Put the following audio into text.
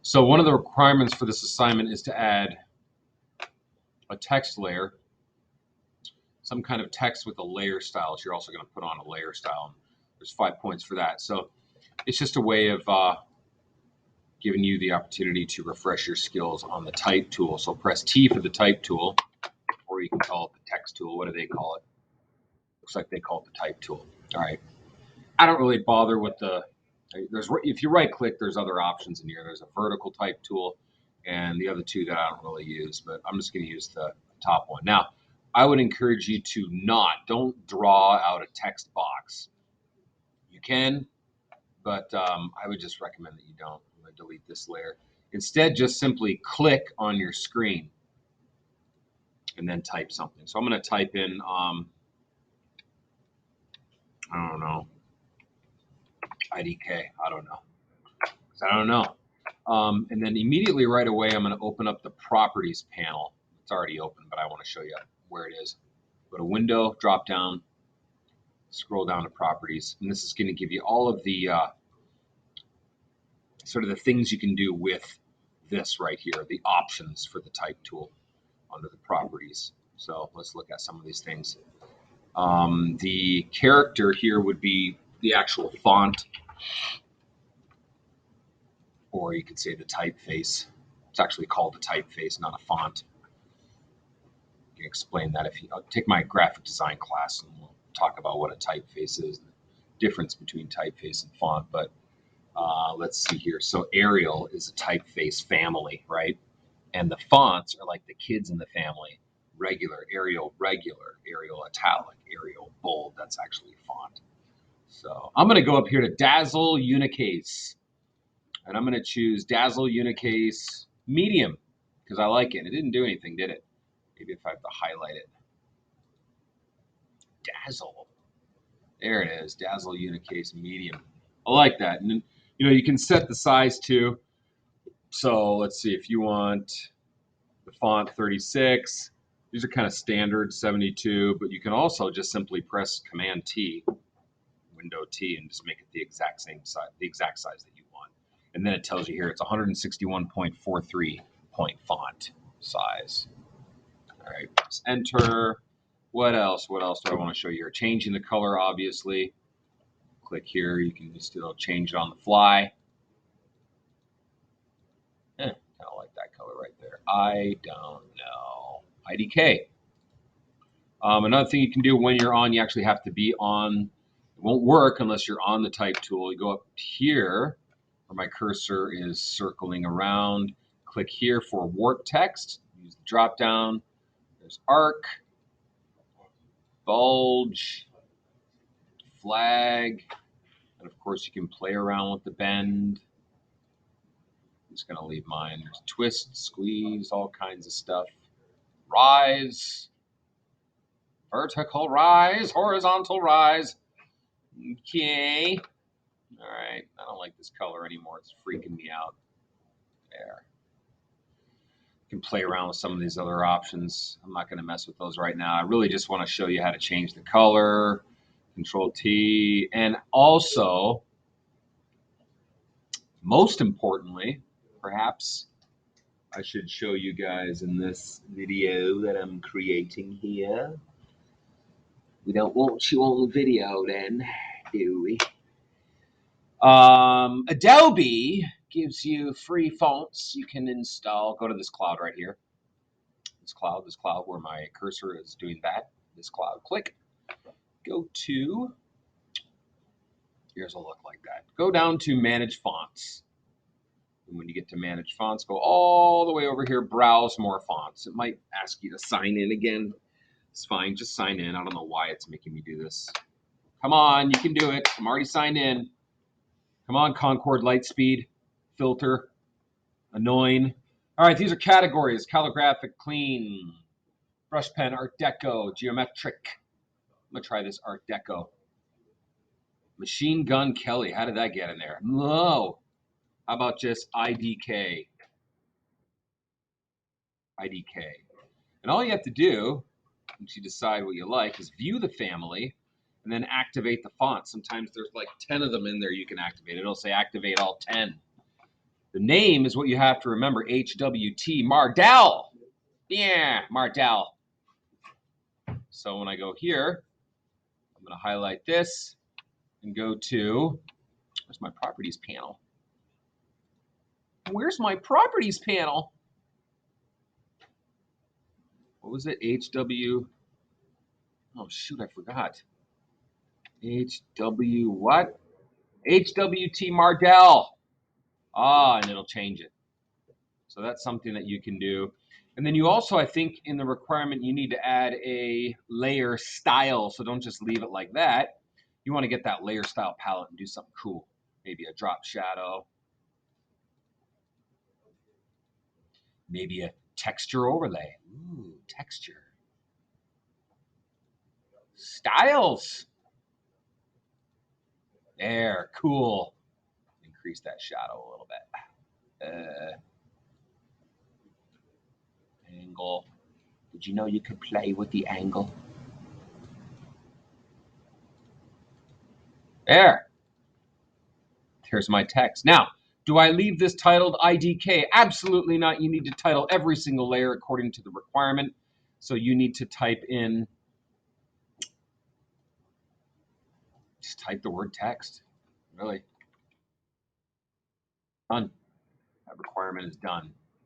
So one of the requirements for this assignment is to add a text layer, some kind of text with a layer style. So you're also going to put on a layer style. There's 5 points for that. So it's just a way of giving you the opportunity to refresh your skills on the type tool. So press T for the type tool, or you can call it the text tool. What do they call it? Looks like they call it the type tool. All right. I don't really bother with if you right click, there's other options in here. There's a vertical type tool and the other two that I don't really use, but I'm just going to use the top one. Now, I would encourage you to don't draw out a text box. You can, but I would just recommend that you don't. I'm going to delete this layer. Instead, just simply click on your screen and then type something. So I'm going to type in, I don't know, IDK. I don't know. And then immediately right away, I'm going to open up the properties panel. It's already open, but I want to show you where it is. Go to Window, drop down, scroll down to Properties, and this is going to give you all of the sort of the things you can do with this right here, the options for the type tool under the Properties. So let's look at some of these things. The character here would be the actual font, or you could say the typeface. It's actually called a typeface, not a font. You can explain that if you take my graphic design class, and we'll talk about what a typeface is, the difference between typeface and font. But let's see here. So Arial is a typeface family, right? And the fonts are like the kids in the family. Regular, Arial italic, Arial bold. That's actually a font. So I'm going to go up here to Dazzle Unicase. And I'm going to choose Dazzle Unicase Medium because I like it. It didn't do anything, did it? Maybe if I have to highlight it. Dazzle. There it is. Dazzle Unicase Medium. I like that. And you can set the size too. So let's see if you want the font 36. These are kind of standard 72, but you can also just simply press Command T, Window T, and just make it the exact same size, the exact size that you want. And then it tells you here it's 161.43 point font size. All right, press enter. What else? What else do I want to show you here? Changing the color, obviously. Click here. You can just change it on the fly. Kind of like that color right there. I don't know. IDK. Another thing you can do when you're on, you actually have to be on. It won't work unless you're on the type tool. You go up here where my cursor is circling around. Click here for warp text. Use the drop down. There's arc, bulge, flag, and of course you can play around with the bend. I'm just going to leave mine. There's twist, squeeze, all kinds of stuff. Rise, vertical rise, horizontal rise. Okay. All right. I don't like this color anymore. It's freaking me out. There. You can play around with some of these other options. I'm not going to mess with those right now. I really just want to show you how to change the color. Control T. And also, most importantly, perhaps I should show you guys in this video that I'm creating here. We don't want you on video then, do we? Adobe gives you free fonts you can install. Go to this cloud right here. This cloud where my cursor is doing that. This cloud, click. Go to, here's a look like that. Go down to Manage Fonts. And when you get to Manage Fonts, go all the way over here, Browse More Fonts. It might ask you to sign in again. It's fine, just sign in. I don't know why it's making me do this. Come on, you can do it. I'm already signed in. Come on, Concord Lightspeed, filter, annoying. All right, these are categories: calligraphic, clean, brush pen, Art Deco, geometric. I'm gonna try this Art Deco. Machine Gun Kelly, how did that get in there? No. How about just IDK? IDK. And all you have to do, once you decide what you like, is view the family and then activate the font. Sometimes there's like 10 of them in there you can activate. It'll say activate all 10. The name is what you have to remember. HWT, Mardell. Yeah, Mardell. So when I go here, I'm going to highlight this and go to, where's my properties panel? Where's my properties panel? What was it? HW. Oh, shoot, I forgot. HW what? HWT Mardell. Ah, and it'll change it. So that's something that you can do. And then you also, I think, in the requirement, you need to add a layer style. So don't just leave it like that. You want to get that layer style palette and do something cool. Maybe a drop shadow. Maybe a texture overlay. Ooh, texture. Styles. There, cool. Increase that shadow a little bit. Angle. Did you know you could play with the angle? There. Here's my text. Now, do I leave this titled IDK? Absolutely not. You need to title every single layer according to the requirement. So you need to type in, just type the word text. Really. Done. That requirement is done.